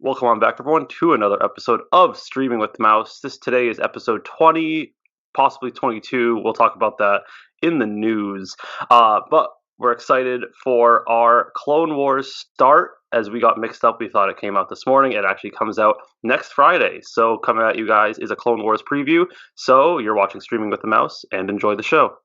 Welcome on back, everyone, to another episode of Streaming with the Mouse. Today is episode 20, possibly 22. We'll talk about that in the news. But we're excited for our Clone Wars start. As we got mixed up, we thought it came out this morning. It actually comes out next Friday. So coming at you guys is a Clone Wars preview. So you're watching Streaming with the Mouse, and enjoy the show.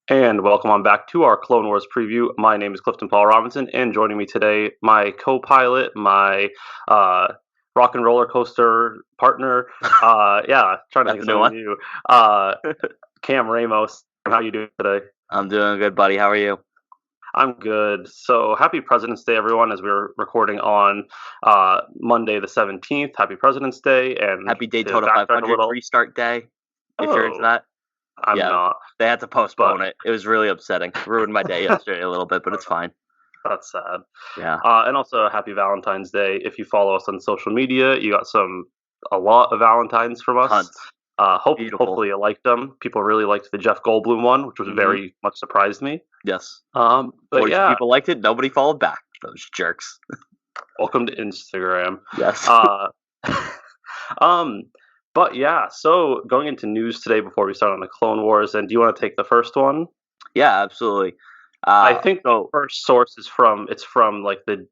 And welcome on back to our Clone Wars preview. My name is Clifton Paul Robinson, and joining me today, my co-pilot, my rock and roller coaster partner, trying to think of something new, Cam Ramos. How you doing today? I'm doing good, buddy. How are you? I'm good. So happy President's Day, everyone, as we're recording on Monday the 17th. Happy President's Day. And happy Daytona 500 restart day, if you're into that. I'm not. They had to postpone it. It was really upsetting. Ruined my day yesterday a little bit, but it's fine. That's sad. Yeah. And also happy Valentine's Day. If you follow us on social media, you got a lot of Valentines from us. Tons. Hopefully you liked them. People really liked the Jeff Goldblum one, which was very much surprised me. Yes. But people liked it. Nobody followed back. Those jerks. Welcome to Instagram. Yes. But yeah, so going into news today before we start on the Clone Wars, and do you want to take the first one? Yeah, absolutely. I think the first source is from the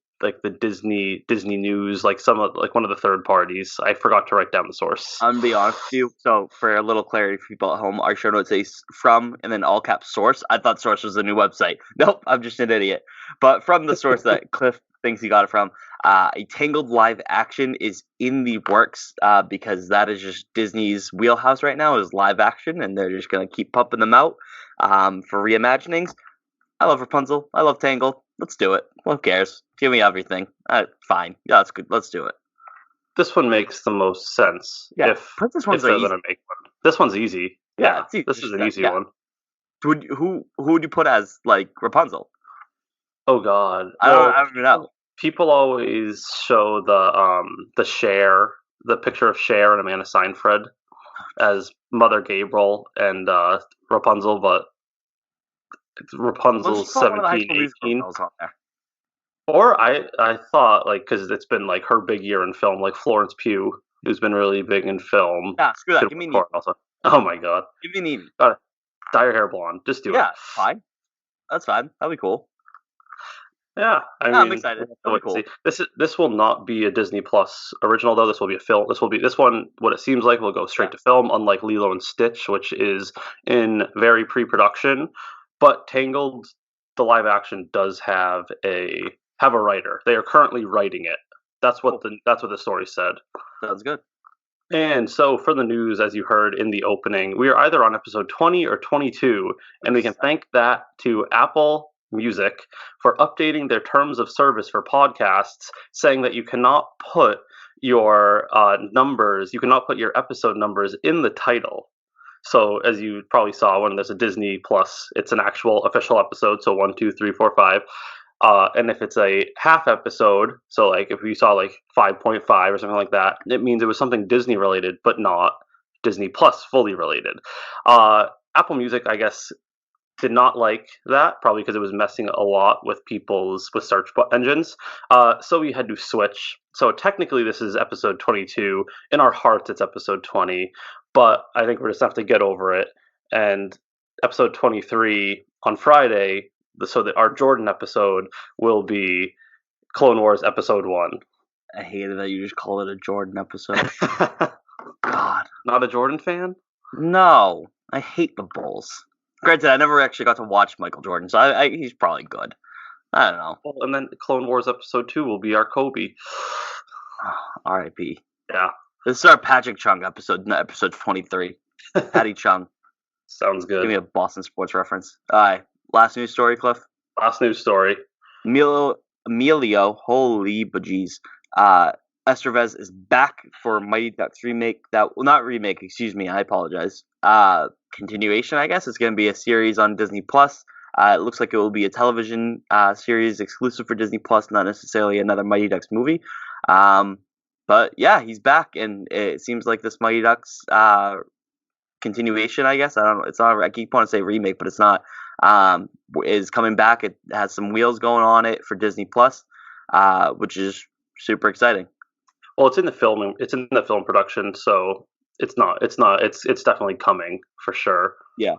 Disney news, one of the third parties. I forgot to write down the source. I'm gonna be honest with you. So for a little clarity for people at home, our show notes say from and then all caps source. I thought source was a new website. Nope, I'm just an idiot. But from the source that Cliff thinks he got it from, a Tangled live action is in the works because that is just Disney's wheelhouse right now is live action, and they're just gonna keep pumping them out for reimaginings. I love Rapunzel. I love Tangled. Let's do it. Who cares? Give me everything. Fine. Yeah, that's good. Let's do it. This one makes the most sense. Yeah, Princess ones are easy. This one's easy. Yeah, it's easy. This is an easy one. Who would you put as Rapunzel? Oh God, I don't even know. People always show the picture of Cher and Amanda Seyfried as Mother Gabriel and Rapunzel, but it's Rapunzel 17, 18. Or I thought because it's been her big year in film, like Florence Pugh, who's been really big in film. Yeah, screw that. Give me Neve. Also. Oh my God. Give me Neve. Dye your hair blonde. Just do it. Yeah, fine. That's fine. That'll be cool. Yeah, I'm excited. Cool. This will not be a Disney Plus original though. This will be a film. This one. What it seems like will go straight to film, unlike Lilo and Stitch, which is in very pre-production. But Tangled, the live action, does have a writer. They are currently writing it. That's what the story said. Sounds good. And so for the news, as you heard in the opening, we are either on episode 20 or 22, and we can thank that to Apple Music for updating their terms of service for podcasts, saying that you cannot put your you cannot put your episode numbers in the title. So as you probably saw, when there's a Disney Plus, it's an actual official episode. So 1, 2, 3, 4, 5. And if it's a half episode, so if you saw 5.5 or something like that, it means it was something Disney related, but not Disney Plus fully related. Apple Music, I guess, did not like that, probably because it was messing a lot with with search engines. So we had to switch. So technically this is episode 22. In our hearts, it's episode 20. But I think we're just going to have to get over it. And episode 23 on Friday, our Jordan episode will be Clone Wars episode 1. I hated that you just call it a Jordan episode. God. Not a Jordan fan? No. I hate the Bulls. Granted, I never actually got to watch Michael Jordan, so he's probably good. I don't know. Well, and then Clone Wars episode 2 will be our Kobe. R.I.P. Yeah. This is our Patrick Chung episode 23. Patty Chung. Sounds good. Give me a Boston sports reference. All right. Last news story, Cliff. Last news story. Emilio, holy bejeez. Estevez is back for Mighty Ducks remake. Not remake, excuse me. I apologize. Continuation, I guess. It's going to be a series on Disney Plus. It looks like it will be a television series exclusive for Disney Plus, not necessarily another Mighty Ducks movie. But yeah, he's back, and it seems like this Mighty Ducks continuation, I guess. I don't know. It's not. I keep wanting to say remake, but it's not. Is coming back. It has some wheels going on it for Disney Plus, which is super exciting. Well, it's in the film. It's in the film production, so it's not. It's not. It's definitely coming for sure. Yeah.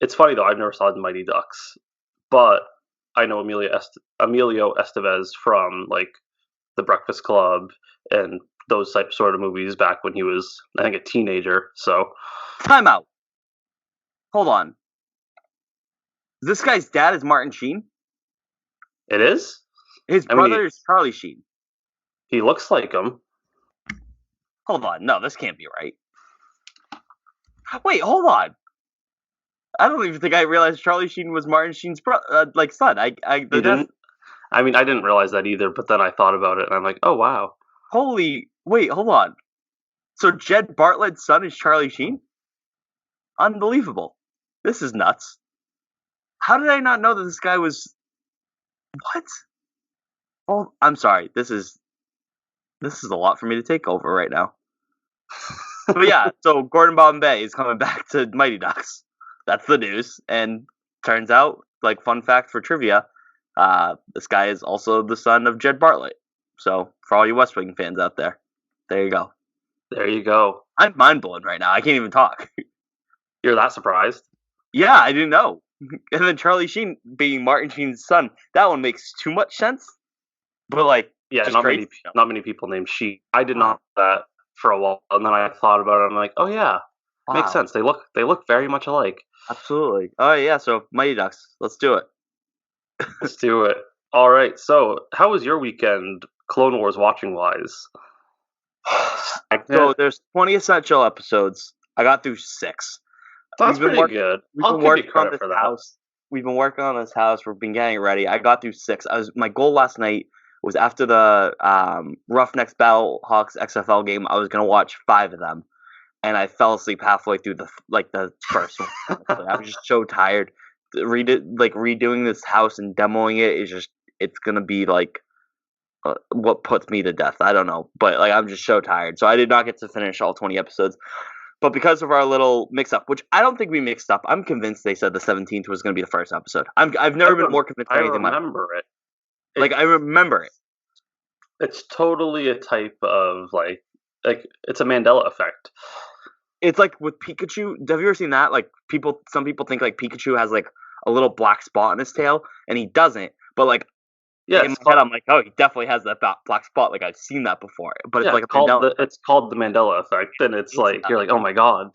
It's funny though. I've never saw the Mighty Ducks, but I know Emilio Estevez from like The Breakfast Club and those type sort of movies back when he was, I think, a teenager. So, Time out. Hold on. This guy's dad is Martin Sheen. it is. His brother is Charlie Sheen. He looks like him. Hold on. No, this can't be right. Wait, hold on. I don't even think I realized Charlie Sheen was Martin Sheen's son. You didn't? I mean, I didn't realize that either, but then I thought about it and I'm like, oh wow. Wait, hold on. So Jed Bartlett's son is Charlie Sheen? Unbelievable. This is nuts. How did I not know that this guy was what? Oh, I'm sorry. This is a lot for me to take over right now. But yeah, so Gordon Bombay is coming back to Mighty Ducks. That's the news. And turns out, like fun fact for trivia, this guy is also the son of Jed Bartlett. So for all you West Wing fans out there, there you go. There you go. I'm mind blown right now. I can't even talk. You're that surprised? Yeah, I didn't know. And then Charlie Sheen being Martin Sheen's son, that one makes too much sense. But like, yeah, not many people named Sheen. I did not know that for a while, and then I thought about it. I'm like, oh yeah, makes sense. They look very much alike. Absolutely. Oh yeah. So Mighty Ducks, let's do it. Let's do it. All right. So, how was your weekend, Clone Wars watching wise? So there's 20 essential episodes. I got through 6. That's pretty good. I'll give you credit for that. We've been working on this house. We've been getting it ready. I got through 6. My goal last night was after the Roughnecks Battlehawks XFL game. I was gonna watch 5 of them, and I fell asleep halfway through the first one. I was just so tired. Redoing this house and demoing it is it's gonna be like what puts me to death. I don't know, but like I'm just so tired. So I did not get to finish all 20 episodes. But because of our little mix-up, which I don't think we mixed up, I'm convinced they said the 17th was going to be the first episode. I've never been more convinced by anything. I remember it. I remember it. It's totally a type of like it's a Mandela effect. It's like with Pikachu. Have you ever seen that? Like some people think like Pikachu has like a little black spot on his tail, and he doesn't. But like, yeah, in my head, I'm like, oh, he definitely has that black spot. Like I've seen that before. But it's like it's called the Mandela effect, and it's like you're like, oh my god.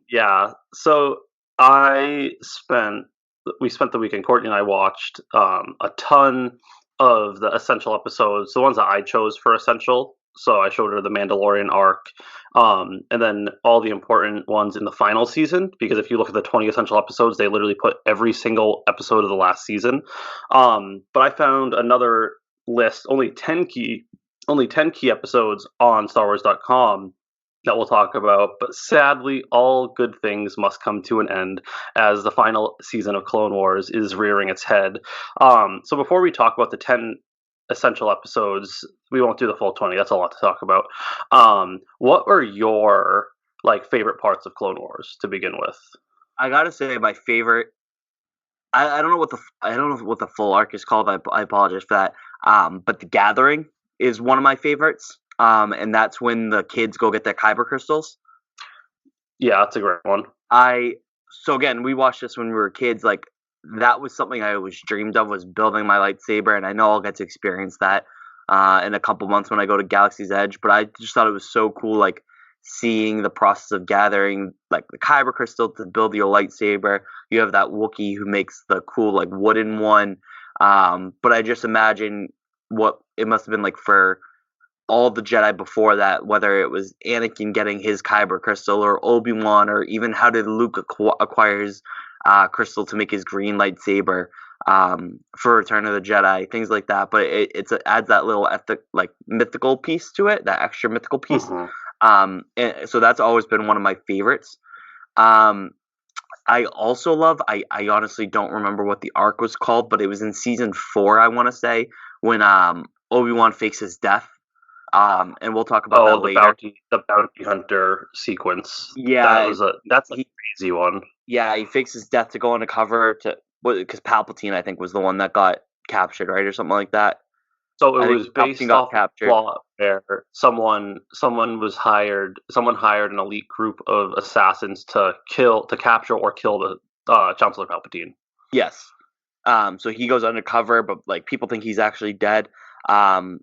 Yeah. So we spent the weekend. Courtney and I watched a ton of the essential episodes, the ones that I chose for essential. So I showed her the Mandalorian arc, and then all the important ones in the final season. Because if you look at the 20 essential episodes, they literally put every single episode of the last season. But I found another list, only 10 key episodes on StarWars.com that we'll talk about. But sadly, all good things must come to an end as the final season of Clone Wars is rearing its head. So before we talk about the 10 essential episodes, we won't do the full 20. That's a lot to talk about. What were your favorite parts of Clone Wars to begin with? I gotta say, my favorite. I don't know what the full arc is called. I apologize for that. But the Gathering is one of my favorites. And that's when the kids go get their kyber crystals. Yeah, that's a great one. So again, we watched this when we were kids. Like that was something I always dreamed of, was building my lightsaber, and I know I'll get to experience that in a couple months when I go to Galaxy's Edge. But I just thought it was so cool, like seeing the process of gathering like the kyber crystal to build your lightsaber. You have that Wookiee who makes the cool like wooden one. But I just imagine what it must have been like for all the Jedi before that, whether it was Anakin getting his kyber crystal or Obi-Wan, or even how did Luke acquire his crystal to make his green lightsaber for Return of the Jedi, things like that. But it adds that little mythical piece to it, that extra mythical piece. And so that's always been one of my favorites. I also love, I honestly don't remember what the arc was called, but it was in season 4, I want to say, when Obi-Wan fakes his death. And we'll talk about Oh, that later. the bounty hunter sequence. Yeah, That's a he crazy one. yeah, he fakes his death to go undercover to because Palpatine, I think, was the one that got captured, right, or something like that. So it I think was Palpatine based got off a captured. plot where someone hired an elite group of assassins to capture or kill the Chancellor Palpatine. Yes. So he goes undercover, but like people think he's actually dead. Um,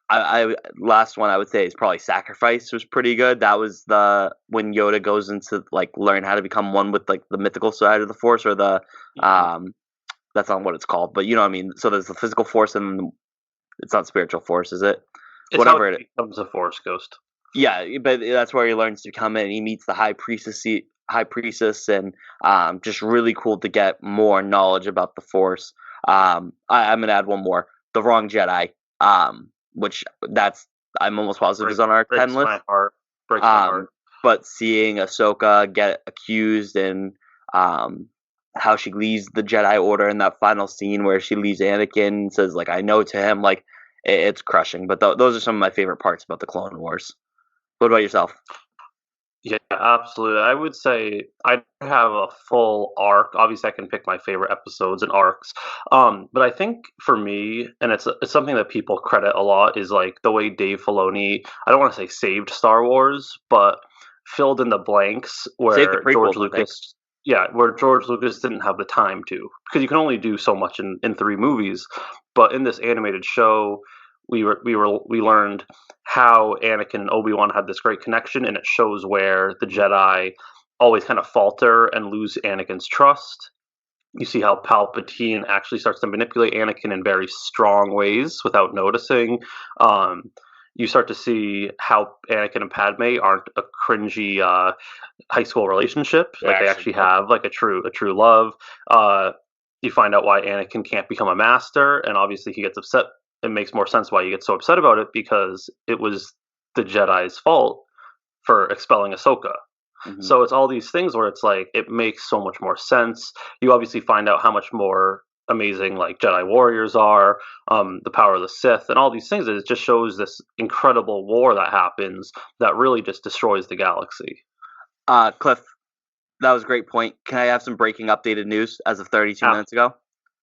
I last one I would say is probably Sacrifice was pretty good. That was the when Yoda goes into like learn how to become one with like the mythical side of the Force or the Mhm. um that's not what it's called, but you know what I mean. So there's the physical Force and it's not spiritual Force, is it? It's how Whatever he it. becomes a Force ghost. Yeah, but that's where he learns to become it. And he meets the high priestess, and just really cool to get more knowledge about the Force. I'm gonna add one more, the Wrong Jedi, which that's I'm almost positive is on our 10 Breaks list. my heart. Breaks my Um, heart. but seeing Ahsoka get accused and um, how she leaves the Jedi Order in that final scene where she leaves Anakin and says like I know to him, like it's crushing. But those are some of my favorite parts about the Clone Wars. What about yourself? Yeah, absolutely. I would say I have a full arc. Obviously, I can pick my favorite episodes and arcs. But I think for me, and it's something that people credit a lot, is like the way Dave Filoni, I don't want to say saved Star Wars, but filled in the blanks Save the where George prequels, I think. Lucas, yeah, where George Lucas didn't have the time to, because you can only do so much in three movies. But in this animated show, we learned how Anakin and Obi-Wan had this great connection, and it shows where the Jedi always kind of falter and lose Anakin's trust. You see how Palpatine actually starts to manipulate Anakin in very strong ways without noticing. Um, you start to see how Anakin and Padme aren't a cringy high school relationship; They're like they actually actually good. have like a true love. Uh, you find out why Anakin can't become a master, and obviously he gets upset. It makes more sense why he gets so upset about it because it was the Jedi's fault for expelling Ahsoka. Hmm. So it's all these things where it's like it makes so much more sense. You obviously find out how much more amazing like Jedi warriors are, the power of the Sith, and all these things. It just shows this incredible war that happens that really just destroys the galaxy. Cliff, that was a great point. Can I have some breaking updated news as of 32 Ab- minutes ago?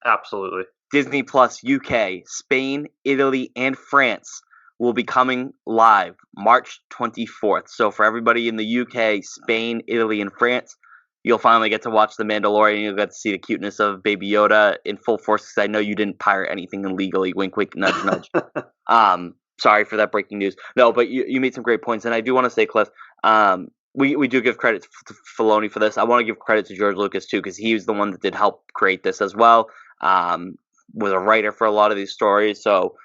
Absolutely. Disney Plus UK, Spain, Italy, and France will be coming live March 24th. So for everybody in the UK, Spain, Italy, and France, you'll finally get to watch The Mandalorian. You'll get to see the cuteness of Baby Yoda in full force because I know you didn't pirate anything illegally. Wink, wink, nudge, nudge. Sorry for that breaking news. No, but you made some great points, and I do want to say, Cliff, we do give credit to Filoni for this. I want to give credit to George Lucas too because he was the one that did help create this as well. Um, was a writer for a lot of these stories, so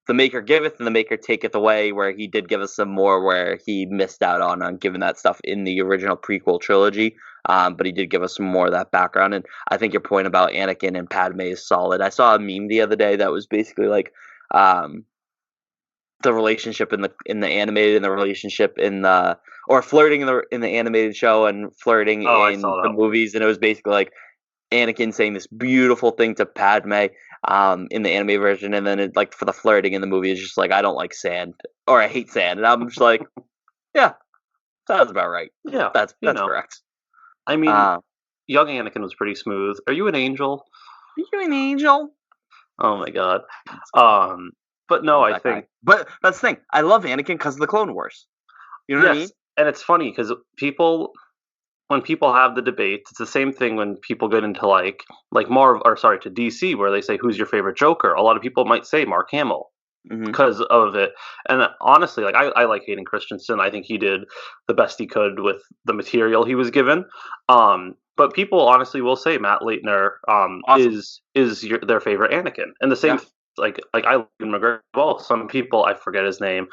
the maker giveth and the maker taketh away. Where he did give us some more, where he missed out on giving that stuff in the original prequel trilogy. But he did give us some more of that background, and I think your point about Anakin and Padme is solid. I saw a meme the other day that was basically like. The relationship in the animated and the relationship in the or flirting in the animated show and flirting Oh, I in saw the that one. movies, and it was basically like Anakin saying this beautiful thing to Padme in the anime version, and then it, like for the flirting in the movie is just like I don't like sand or I hate sand, and I'm just like yeah, sounds about right. Yeah, That's correct. I mean, Uh, young Anakin was pretty smooth. Are you an angel? are you an angel? Oh my god. Um, but no, Love I that guy. think But that's the thing. I love Anakin because of the Clone Wars. You know what I mean? yes, and it's funny because people when people have the debates, it's the same thing when people get into like Marvel or sorry to DC where they say who's your favorite Joker. A lot of people might say Mark Hamill Hmm. because of it. And honestly, like I like Hayden Christensen. I think he did the best he could with the material he was given. But people honestly will say Matt Leitner Awesome. their favorite Anakin, and the same Yeah. like I like McGregor. Well, some people I forget his name.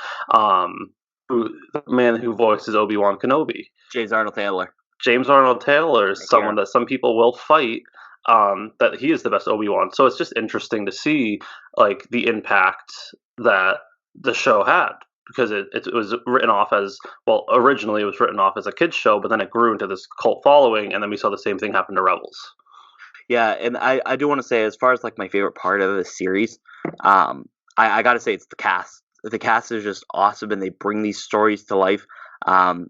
The man who voices Obi Wan Kenobi. James Arnold Taylor. James Arnold Taylor is someone Akira. that some people will fight that he is the best Obi-Wan. So it's just interesting to see like the impact that the show had because it was written off as well originally it was written off as a kids show but then it grew into this cult following and then we saw the same thing happen to Rebels. Yeah, and I do want to say as far as like my favorite part of the series, I gotta say it's the cast. The cast is just awesome, and they bring these stories to life. Um,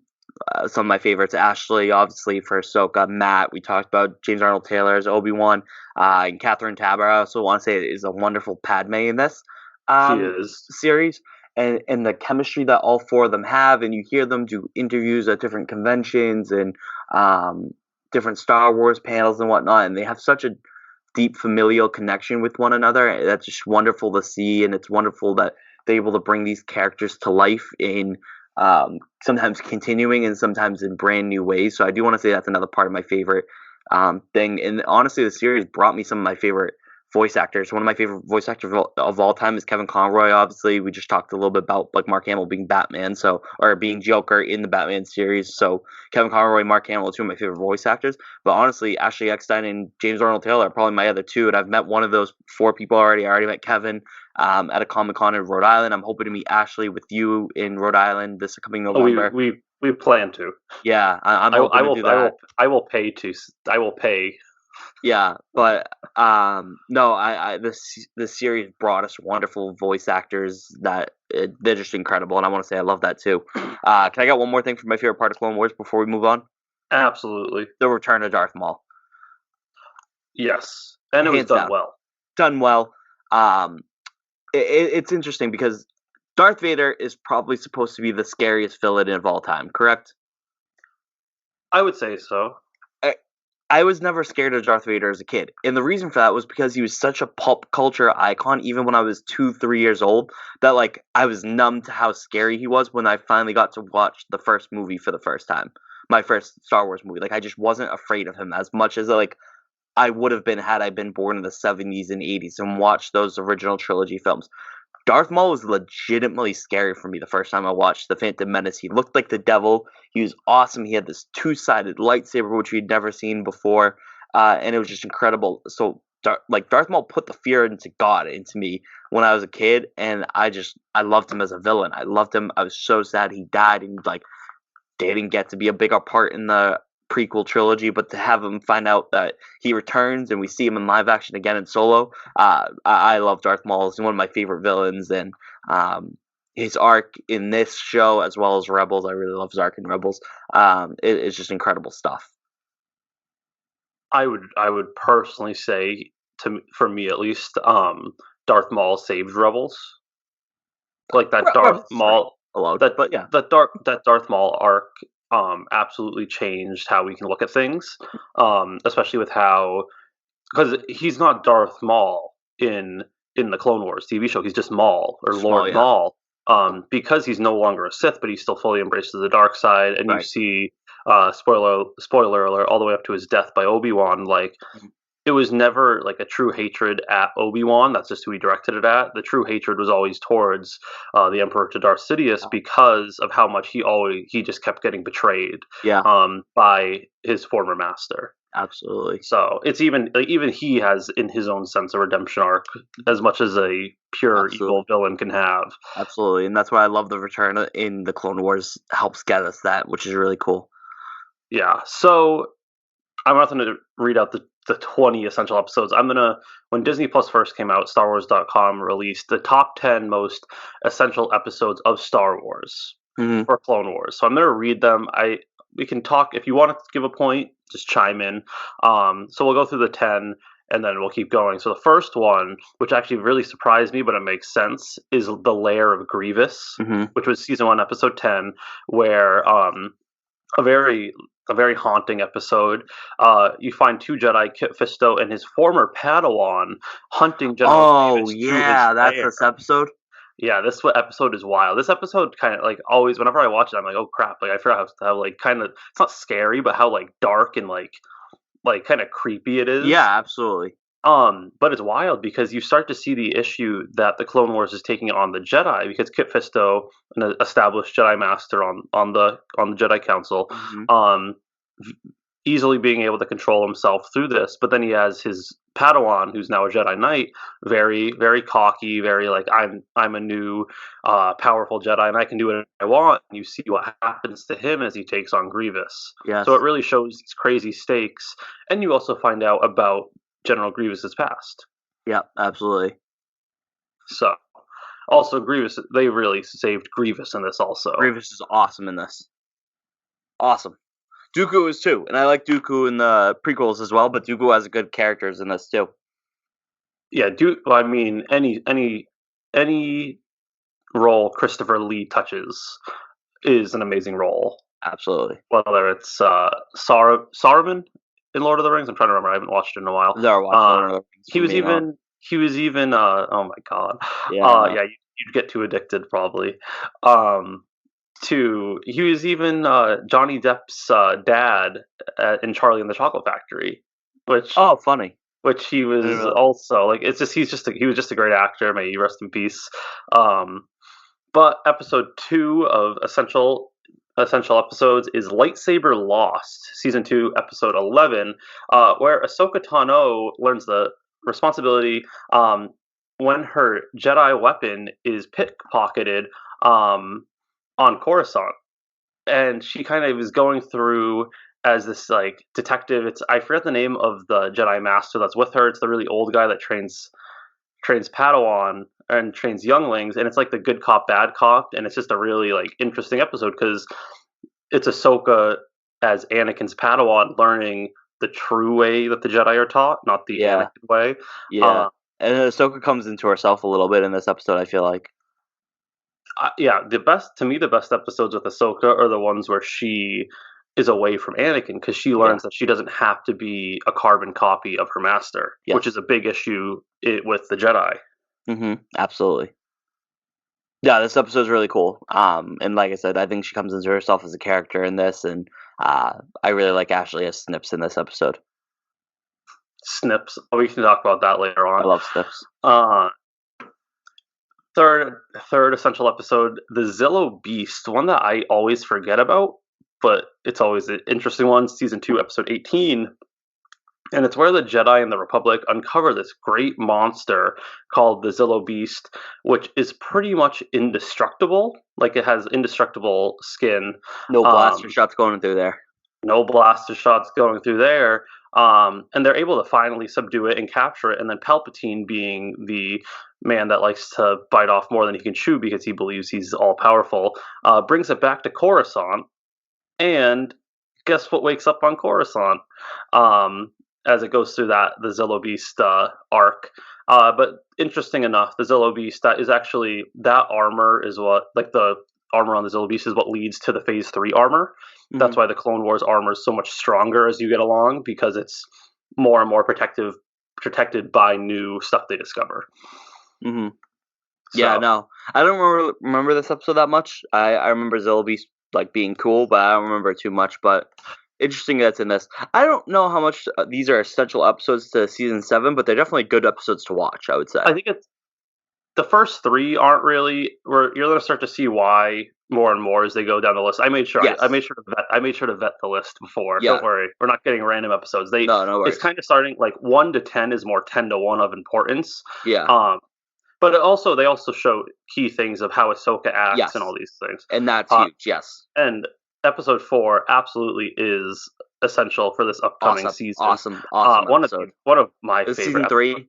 some of my favorites: Ashley, obviously for Ahsoka, Matt. We talked about James Arnold Taylor as Obi Wan, and Catherine Tabor. I also want to say is a wonderful Padme in this She is. series, and the chemistry that all four of them have, and you hear them do interviews at different conventions and um, different Star Wars panels and whatnot, and they have such a deep familial connection with one another. That's just wonderful to see, and it's wonderful that they're able to bring these characters to life in sometimes continuing and sometimes in brand new ways. So I do want to say that's another part of my favorite thing. And honestly, the series brought me some of my favorite voice actors. One of my favorite voice actors of all time is Kevin Conroy. Obviously, we just talked a little bit about like Mark Hamill being Batman, or being Joker in the Batman series. So Kevin Conroy, Mark Hamill are two of my favorite voice actors. But honestly, Ashley Eckstein and James Arnold Taylor are probably my other two, and I've met one of those four people already. I already met Kevin at a Comic-Con in Rhode Island. I'm hoping to meet Ashley with you in Rhode Island this coming Oh, November. we plan to. Yeah, I'm hoping I to will do that. I will pay to I will pay. Yeah, but no, this series brought us wonderful voice actors that they're just incredible, and I want to say I love that too. Can I get one more thing for my favorite part of Clone Wars before we move on? Absolutely. The return of Darth Maul, Yes. And it was hands done down, well. done well. Um, it's interesting because Darth Vader is probably supposed to be the scariest villain of all time, correct? I would say so. I, I was never scared of Darth Vader as a kid, and the reason for that was because he was such a pop culture icon, even when I was 2, 3 years old, that like I was numb to how scary he was when I finally got to watch the first movie for the first time, my first Star Wars movie. Like I just wasn't afraid of him as much as like I would have been had I been born in the 70s and 80s and watched those original trilogy films. Darth Maul was legitimately scary for me the first time I watched The Phantom Menace. He looked like the devil. He was awesome. He had this two-sided lightsaber, which we'd never seen before, and it was just incredible. So, Darth Maul put the fear into God into me when I was a kid, and I loved him as a villain. I loved him. I was so sad he died, and like didn't get to be a bigger part in the prequel trilogy, but to have him find out that he returns and we see him in live action again in Solo, I love Darth Maul. He's one of my favorite villains, and his arc in this show as well as Rebels, I really love his arc in Rebels. It's just incredible stuff. I would personally say for me at least, Darth Maul saved Rebels. Like that Darth Rebels is pretty Maul allowed, that but yeah, that Darth Maul arc absolutely changed how we can look at things. Especially with how, because he's not Darth Maul in the Clone Wars TV show. He's just Maul or small, Lord yeah, Maul. Because he's no longer a Sith, but he still fully embraces the dark side, and you right. see, spoiler alert, all the way up to his death by Obi-Wan. Like, it was never like a true hatred at Obi-Wan. That's just who he directed it at. The true hatred was always towards the Emperor to Darth Sidious, because of how much he just kept getting betrayed Yeah, by his former master. absolutely, So it's even he has in his own sense a redemption arc, as much as a pure evil absolutely. villain can have. Absolutely, and that's why I love the return in the Clone Wars helps get us that, which is really cool. Yeah. So I'm not going to read out the 20 essential episodes. When Disney Plus first came out, StarWars.com released the top 10 most essential episodes of Star Wars Hmm. or Clone Wars. So I'm going to read them. We can talk if you want to give a point, just chime in. So we'll go through the 10 and then we'll keep going. So the first one, which actually really surprised me, but it makes sense, is the Lair of Grievous, Hmm. which was season 1, episode 10, where a very a very haunting episode. You find two Jedi, Kit Fisto and his former Padawan, hunting General Oh Grievous to his yeah, that's lair. this episode. Yeah, episode is wild. This episode kind of like always, whenever I watch it, I'm like, oh crap! Like I forgot how like kind of it's not scary, but how like dark and like kind of creepy it is. Yeah, absolutely. But it's wild because you start to see the issue that the Clone Wars is taking on the Jedi, because Kit Fisto, an established Jedi Master on the Jedi Council, Hmm. um, easily being able to control himself through this. But then he has his Padawan, who's now a Jedi Knight, very very cocky, very like I'm a new powerful Jedi and I can do what I want. And you see what happens to him as he takes on Grievous. So it Yes. really shows these crazy stakes, and you also find out about General Grievous's past. Yeah, absolutely. So Also, Grievous, they really saved Grievous in this also. Grievous is awesome in this. Awesome. Dooku is too, and I like Dooku in the prequels as well, but Dooku has good characters in this too. Yeah, I mean, any role Christopher Lee touches is an amazing role. Absolutely. Whether it's Saruman in Lord of the Rings, I'm trying to remember. I haven't watched it in a while. Never watched Lord of the Rings. He was even oh my god. Yeah. Yeah, you'd get too addicted probably. He was even Johnny Depp's dad in Charlie and the Chocolate Factory, which funny. Which he was also like. It's just he was just a great actor. May he rest in peace. But episode 2 of essential episodes is Lightsaber Lost, season 2, episode 11, where Ahsoka Tano learns the responsibility when her Jedi weapon is pickpocketed on Coruscant, and she kind of is going through as this like detective. I forget the name of the Jedi Master that's with her. It's the really old guy that trains Padawan and trains younglings, and it's like the good cop, bad cop, and it's just a really like interesting episode because it's Ahsoka as Anakin's Padawan learning the true way that the Jedi are taught, not the Anakin way. Yeah, and Ahsoka comes into herself a little bit in this episode, I feel like. The best episodes with Ahsoka are the ones where she is away from Anakin because she learns that she doesn't have to be a carbon copy of her master, which is a big issue with the Jedi. Absolutely. Yeah, this episode is really cool. And like I said, I think she comes into herself as a character in this, and I really like Ashley as Snips in this episode. Snips. We can talk about that later on. I love Snips. Third essential episode, the Zillo Beast, one that I always forget about, but it's always an interesting one. Season 2, episode 18. And it's where the Jedi and the Republic uncover this great monster called the Zillo Beast, which is pretty much indestructible. Like, it has indestructible skin. No blaster shots going through there. No blaster shots going through there. And they're able to finally subdue it and capture it. And then Palpatine, being the man that likes to bite off more than he can chew because he believes he's all powerful, brings it back to Coruscant. And guess what wakes up on Coruscant as it goes through the Zillo Beast arc. But interesting enough, the Zillo Beast, that armor is what, like the armor on the Zillo Beast is what leads to the Phase 3 armor. That's why the Clone Wars armor is so much stronger as you get along, because it's more and more protected by new stuff they discover. Yeah, no, I don't remember this episode that much. I remember Zillo Beast like being cool, but I don't remember too much. But interesting that's in this. I don't know how much these are essential episodes to season 7, but they're definitely good episodes to watch, I would say. I think it's the first 3 aren't really. You're going to start to see why more and more as they go down the list. I made sure to vet the list before. Yeah. Don't worry, we're not getting random episodes. No worries. It's kind of starting like 1 to 10 is more 10 to 1 of importance. Yeah. But they also show key things of how Ahsoka acts and all these things. And that's huge, yes. And episode 4 absolutely is essential for this upcoming season. Awesome episode. One of my favorite. Season 3?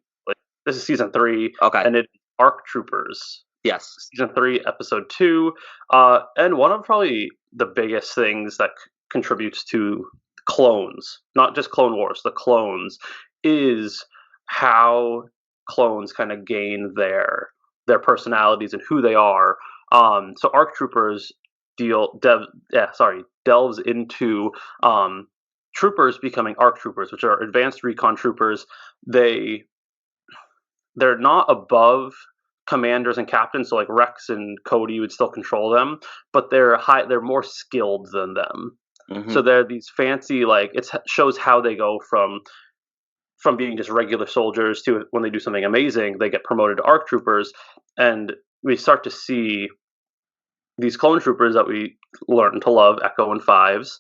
This is season 3. Okay. And it's ARC Troopers. Yes. Season 3, episode 2. And one of probably the biggest things that contributes to clones, not just Clone Wars, the clones, is how clones kind of gain their personalities and who they are. So ARC Troopers delves into troopers becoming ARC Troopers, which are advanced recon troopers. They're not above commanders and captains, so like Rex and Cody would still control them, but they're more skilled than them. So they're these fancy, like, it shows how they go from being just regular soldiers to, when they do something amazing, they get promoted to ARC Troopers. And we start to see these clone troopers that we learn to love, Echo and Fives,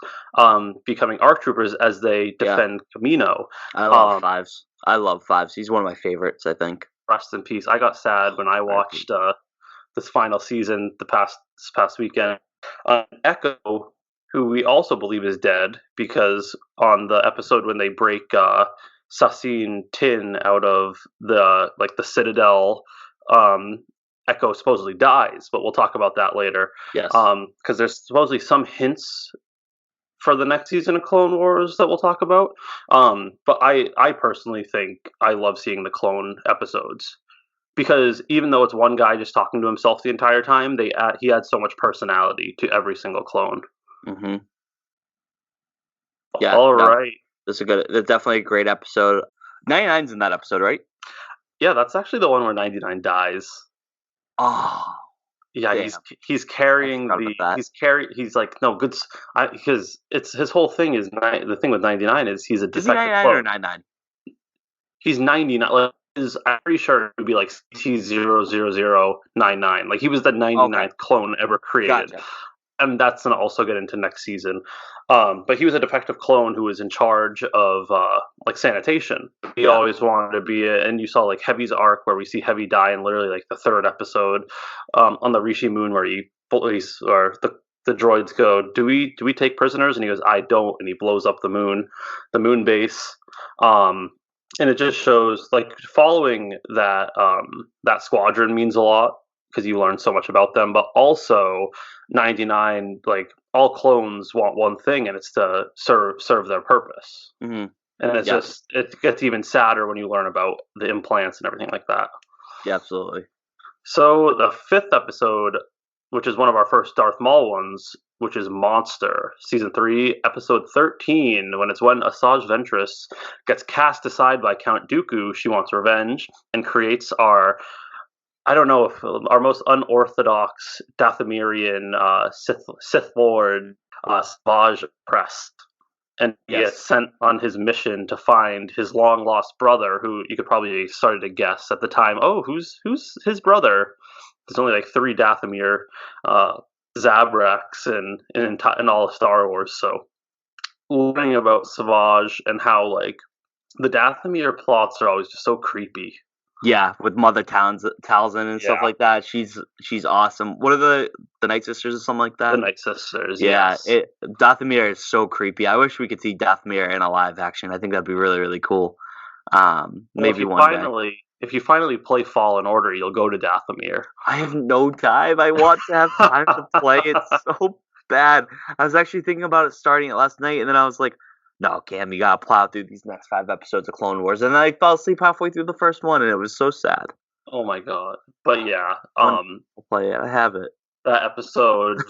becoming ARC Troopers as they defend Kamino. I love Fives. I love Fives. He's one of my favorites, I think. Rest in peace. I got sad when I watched this final season this past weekend. Echo, who we also believe is dead, because on the episode when they break Sassine Tin out of the Citadel Echo supposedly dies, but we'll talk about that later. Yes. Because there's supposedly some hints for the next season of Clone Wars that we'll talk about. But I personally think I love seeing the clone episodes because even though it's one guy just talking to himself the entire time, he adds so much personality to every single clone. Mm-hmm. Yeah. All right. That's definitely a great episode. 99's in that episode, right? Yeah, that's actually the one where 99 dies. Oh. Yeah, damn. he's carrying he's like no good because it's his whole thing is the thing with 99 is he's a defective. Is he 99 or 99? He's 99. Like, I'm pretty sure it would be like CT00099. Like he was the 99th clone ever created. Gotcha. And that's going to also get into next season. But he was a defective clone who was in charge of like sanitation. He always wanted to be it. And you saw like Heavy's arc where we see Heavy die in literally like the third episode on the Rishi moon where the droids go, do we take prisoners? And he goes, I don't. And he blows up the moon base. And it just shows like following that that squadron means a lot because you learn so much about them, but also 99, like all clones want one thing, and it's to serve their purpose. Mm-hmm. And it's just it gets even sadder when you learn about the implants and everything like that. Yeah, absolutely. So the 5th episode, which is one of our first Darth Maul ones, which is Monster, Season 3, Episode 13, when Asajj Ventress gets cast aside by Count Dooku, she wants revenge, and creates our most unorthodox Dathomirian Sith Lord, Savage Press. And he gets sent on his mission to find his long-lost brother, who you could probably started to guess at the time, who's his brother? There's only like 3 Dathomir Zabraks in all of Star Wars, so learning about Savage and how like the Dathomir plots are always just so creepy. Yeah, with Mother Talzin and stuff like that. She's awesome. What are the Night Sisters or something like that? The Night Sisters, yeah. Yes. Dathomir is so creepy. I wish we could see Dathomir in a live action. I think that'd be really, really cool. Maybe one day. If you finally play Fallen Order, you'll go to Dathomir. I have no time. I want to have time to play. It's so bad. I was actually thinking about it starting it last night, and then I was like, no, Cam, you gotta plow through these next 5 episodes of Clone Wars. And then I fell asleep halfway through the first one, and it was so sad. Oh my god. But yeah, I'll play it. I have it. That episode,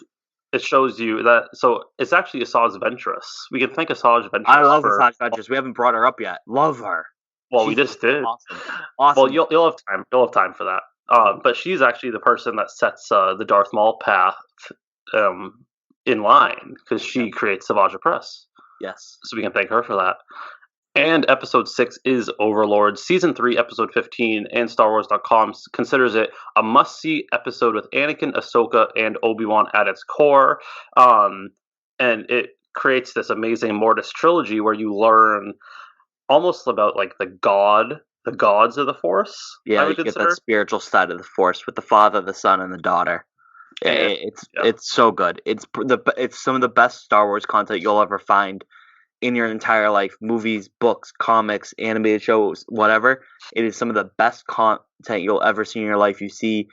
it shows you that. So it's actually Asajj Ventress. We can thank Asajj Ventress. I love Asajj Ventress. We haven't brought her up yet. Love her. Well, we just did. Awesome. Well, you'll have time. You'll have time for that. But she's actually the person that sets the Darth Maul path in line because she creates Savage Press. Yes. So we can thank her for that. And episode 6 is Overlord. Season 3, episode 15, and StarWars.com considers it a must-see episode with Anakin, Ahsoka, and Obi-Wan at its core. And it creates this amazing Mortis trilogy where you learn almost about like the gods of the Force. Yeah, you get that spiritual side of the Force with the Father, the Son, and the Daughter. It's so good. It's some of the best Star Wars content you'll ever find in your entire life. Movies, books, comics, animated shows, whatever. It is some of the best content you'll ever see in your life. You see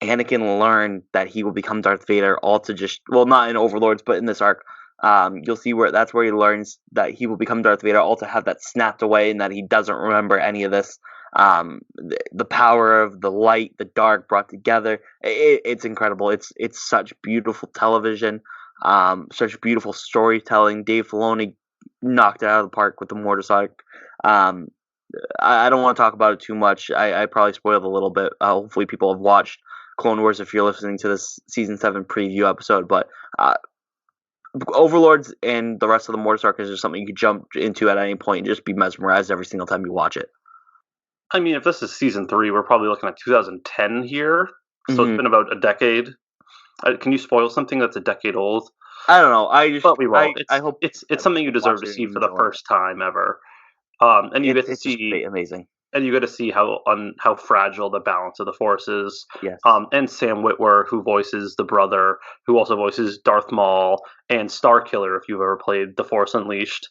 Anakin learn that he will become Darth Vader, all to just not in Overlords, but in this arc. You'll see that's where he learns that he will become Darth Vader, all to have that snapped away and that he doesn't remember any of this. The power of the light, the dark brought together. It's incredible. It's such beautiful television, such beautiful storytelling. Dave Filoni knocked it out of the park with the Mortis arc. I don't want to talk about it too much. I probably spoiled a little bit. Hopefully people have watched Clone Wars if you're listening to this season 7 preview episode, but Overlords and the rest of the Mortis arc is just something you could jump into at any point and just be mesmerized every single time you watch it. I mean, if this is season 3, we're probably looking at 2010 here, so It's been about a decade. Can you spoil something that's a decade old? I don't know. But we won't. I hope it's something you deserve to see for the first time ever. And you get to see amazing. And you get to see how fragile the balance of the Force is. Yes. And Sam Witwer, who voices the brother, who also voices Darth Maul and Starkiller, if you've ever played The Force Unleashed.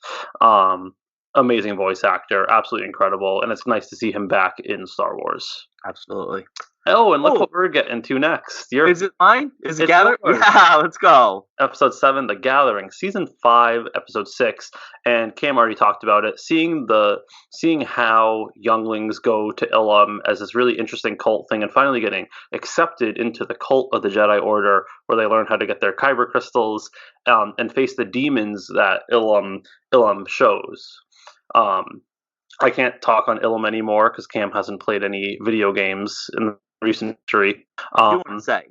Amazing voice actor, absolutely incredible, and it's nice to see him back in Star Wars. Absolutely. Oh, and look Oh, what we're getting to next. You're is it mine? Is it It's Gather? yours. Yeah, let's go. Episode 7, The Gathering, Season 5, Episode 6, and Cam already talked about it. Seeing how younglings go to Ilum as this really interesting cult thing, and finally getting accepted into the cult of the Jedi Order, where they learn how to get their kyber crystals and face the demons that Ilum shows. Um, I can't talk on Ilum anymore because Cam hasn't played any video games in recent history. I do want to say,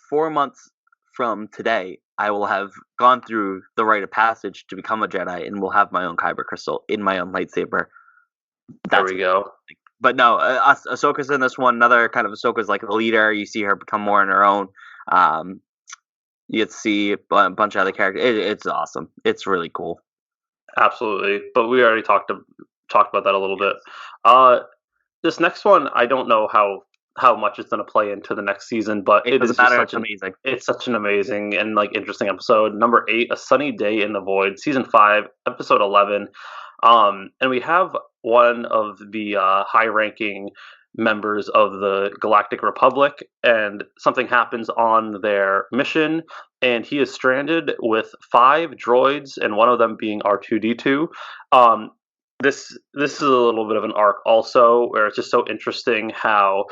4 months from today, I will have gone through the rite of passage to become a Jedi, and will have my own kyber crystal in my own lightsaber. There we go. But no, Ahsoka's in this one. Another kind of Ahsoka's like the leader. You see her become more on her own. You get to see a bunch of other characters. It's awesome. It's really cool. Absolutely, but we already talked about that a little bit. This next one, I don't know how much it's going to play into the next season, but it is just amazing. It's such an amazing and interesting episode. Number 8, A Sunny Day in the Void, Season 5, Episode 11. And we have one of the high-ranking members of the Galactic Republic, and something happens on their mission, and he is stranded with 5 droids, and one of them being R2D2. This is a little bit of an arc also, where it's just so interesting how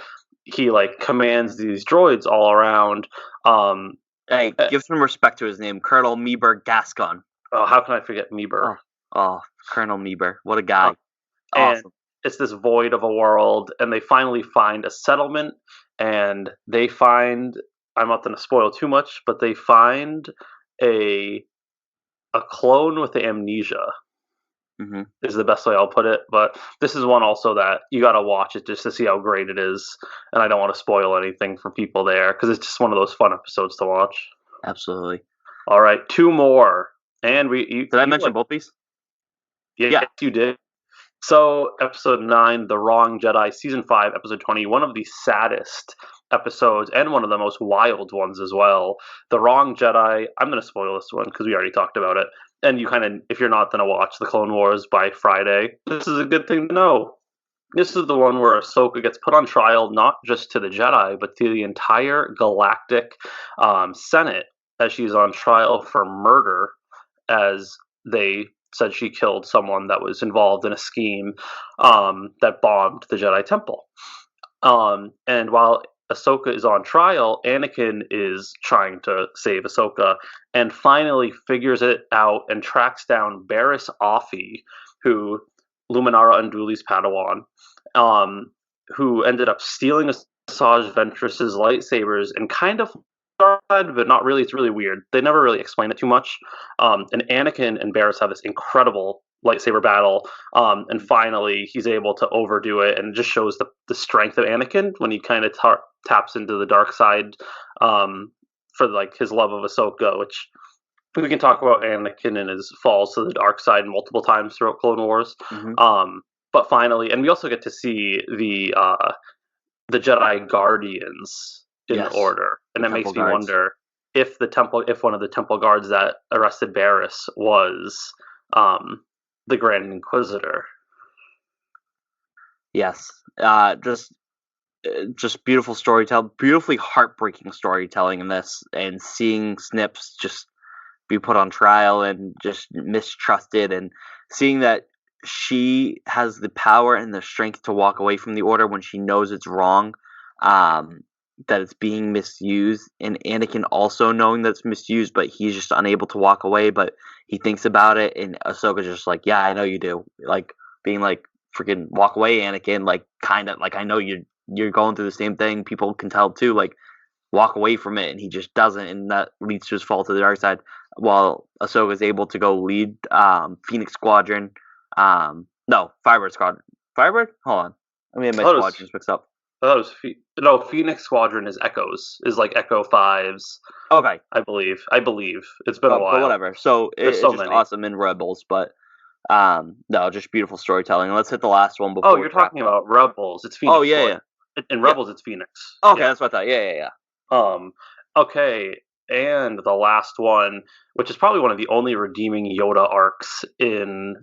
he commands these droids all around. Hey, give some respect to his name, Colonel Meeber Gascon. Oh, how can I forget Meeber? Oh, Colonel Meeber, what a guy! Awesome. And it's this void of a world, and they finally find a settlement, and they find, I'm not going to spoil too much, but they find a clone with amnesia. Mm-hmm. Is the best way I'll put it. But this is one also that you got to watch it just to see how great it is. And I don't want to spoil anything for people there because it's just one of those fun episodes to watch. Absolutely. All right, 2 more. And did I mention both these? Yeah, you did. So, episode 9, The Wrong Jedi, season 5, episode 20, one of the saddest episodes and one of the most wild ones as well. The Wrong Jedi, I'm going to spoil this one because we already talked about it. And you if you're not going to watch the Clone Wars by Friday, this is a good thing to know. This is the one where Ahsoka gets put on trial, not just to the Jedi, but to the entire galactic Senate, as she's on trial for murder, as they said she killed someone that was involved in a scheme that bombed the Jedi Temple. And while Ahsoka is on trial, Anakin is trying to save Ahsoka and finally figures it out and tracks down Barriss Offee, who Luminara Unduli's Padawan, who ended up stealing Asajj Ventress's lightsabers and kind of, but not really. It's really weird. They never really explain it too much. And Anakin and Barriss have this incredible lightsaber battle, and finally he's able to overdo it, and it just shows the strength of Anakin when he kind of taps into the dark side for his love of Ahsoka, which we can talk about Anakin and his falls to the dark side multiple times throughout Clone Wars. Mm-hmm. But finally, and we also get to see the Jedi Guardians in order, and it makes me wonder if one of the Temple guards that arrested Barriss was the Grand Inquisitor. Yes, just beautiful storytelling, beautifully heartbreaking storytelling in this, and seeing Snips just be put on trial and just mistrusted, and seeing that she has the power and the strength to walk away from the order when she knows it's wrong, that it's being misused, and Anakin also knowing that it's misused, but he's just unable to walk away, but he thinks about it, and Ahsoka's just like, yeah, I know you do, being like, freaking walk away, Anakin, kind of, I know you're going through the same thing, people can tell too, walk away from it, and he just doesn't, and that leads to his fall to the dark side, while Ahsoka's able to go lead Phoenix Squadron, no, Firebird Squadron. Firebird? Hold on. I mean, my squadrons mixed up. I thought it was Phoenix Squadron is Echoes, is Echo 5s. Okay. I believe. It's been a while. But whatever. So it's just awesome in Rebels, but no, just beautiful storytelling. Let's hit the last one before. Oh, you're talking about Rebels. It's Phoenix. Oh, yeah. In Rebels, it's Phoenix. Okay, that's what I thought. Yeah. Okay. And the last one, which is probably one of the only redeeming Yoda arcs in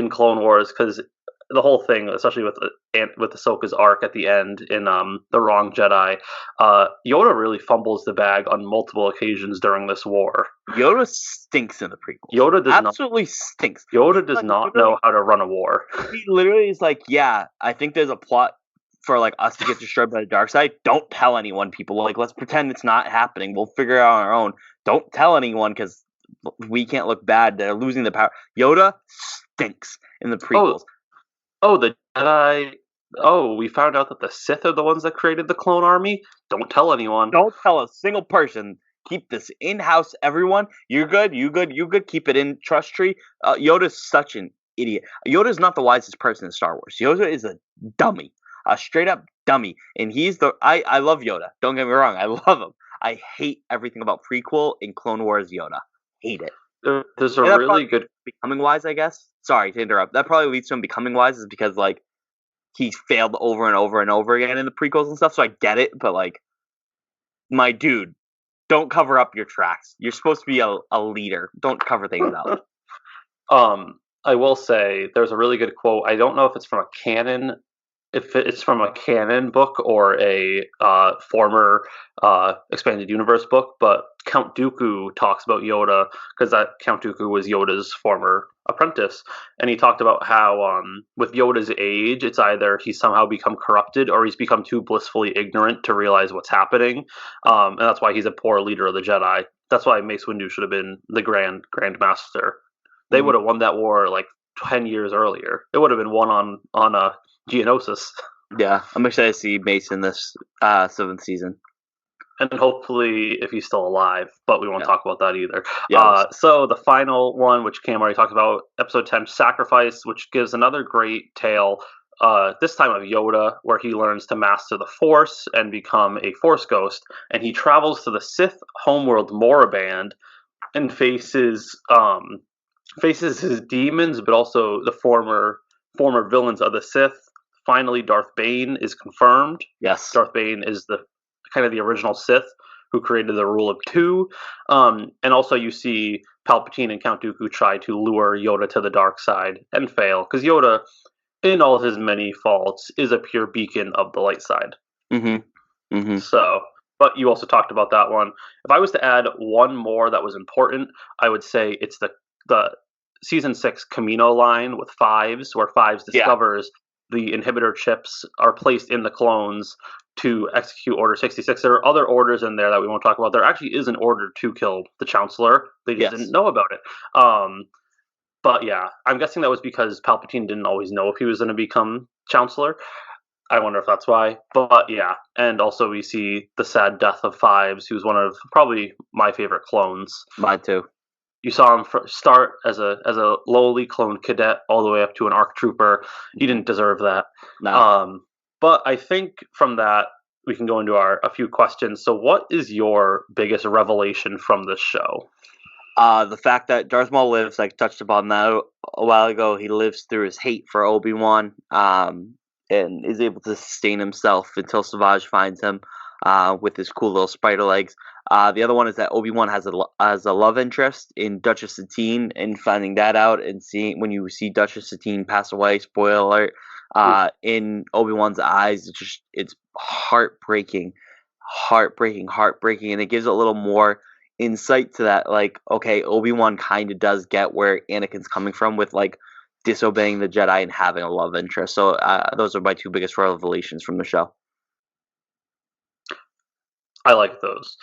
Clone Wars, because the whole thing, especially with Ahsoka's arc at the end in the Wrong Jedi, Yoda really fumbles the bag on multiple occasions during this war. Yoda stinks in the prequels. Yoda does Absolutely stinks. not know how to run a war. He literally is like, yeah, I think there's a plot for like us to get destroyed by the dark side. Don't tell anyone, people. Like, let's pretend it's not happening. We'll figure it out on our own. Don't tell anyone because we can't look bad. They're losing the power. Yoda stinks in the prequels. The Jedi. Oh, we found out that the Sith are the ones that created the clone army. Don't tell anyone. Don't tell a single person. Keep this in-house, everyone. You're good. You good. You good. Keep it in trust tree. Yoda's such an idiot. Yoda's not the wisest person in Star Wars. Yoda is a dummy, a straight up dummy. And he's the. I love Yoda. Don't get me wrong. I love him. I hate everything about prequel and Clone Wars Yoda. Hate it. There's a really good becoming wise, I guess. Sorry to interrupt. That probably leads to him becoming wise, is because like he's failed over and over and over again in the prequels and stuff. So I get it, but like, my dude, don't cover up your tracks. You're supposed to be a leader. Don't cover things up. I will say there's a really good quote. I don't know if it's from a canon, if it's from a canon book or a former expanded universe book, but Count Dooku talks about Yoda, because that Count Dooku was Yoda's former apprentice, and he talked about how with Yoda's age, it's either he's somehow become corrupted or he's become too blissfully ignorant to realize what's happening, and that's why he's a poor leader of the Jedi. That's why Mace Windu should have been the Grand Master. They would have won that war like 10 years earlier. It would have been won on Geonosis. Yeah, I'm excited to see Mace in this 7th season. And hopefully, if he's still alive, but we won't talk about that either. Yeah, so the final one, which Cam already talked about, episode 10, Sacrifice, which gives another great tale, this time of Yoda, where he learns to master the Force and become a Force ghost, and he travels to the Sith homeworld Moraband and faces his demons, but also the former villains of the Sith. Finally, Darth Bane is confirmed. Yes, Darth Bane is the kind of the original Sith who created the rule of two. And also you see Palpatine and Count Dooku try to lure Yoda to the dark side and fail, because Yoda, in all of his many faults, is a pure beacon of the light side. Mm-hmm. Mm-hmm. So, but you also talked about that one. If I was to add one more that was important, I would say it's the season 6 Camino line with Fives, where Fives discovers the inhibitor chips are placed in the clones to execute Order 66. There are other orders in there that we won't talk about. There actually is an order to kill the Chancellor. They just didn't know about it. But yeah, I'm guessing that was because Palpatine didn't always know if he was going to become Chancellor. I wonder if that's why. But yeah, and also we see the sad death of Fives, who's one of probably my favorite clones. Mine too. You saw him start as a lowly clone cadet all the way up to an ARC trooper. He didn't deserve that. No. But I think from that we can go into a few questions. So, what is your biggest revelation from this show? The fact that Darth Maul lives, like touched upon that a while ago, he lives through his hate for Obi-Wan, and is able to sustain himself until Savage finds him with his cool little spider legs. The other one is that Obi-Wan has a love interest in Duchess Satine, and finding that out and seeing when you see Duchess Satine pass away, spoiler alert, in Obi-Wan's eyes, it's heartbreaking, and it gives a little more insight to that, like, okay, Obi-Wan kind of does get where Anakin's coming from with like disobeying the Jedi and having a love interest. So those are my two biggest revelations from the show. I like those.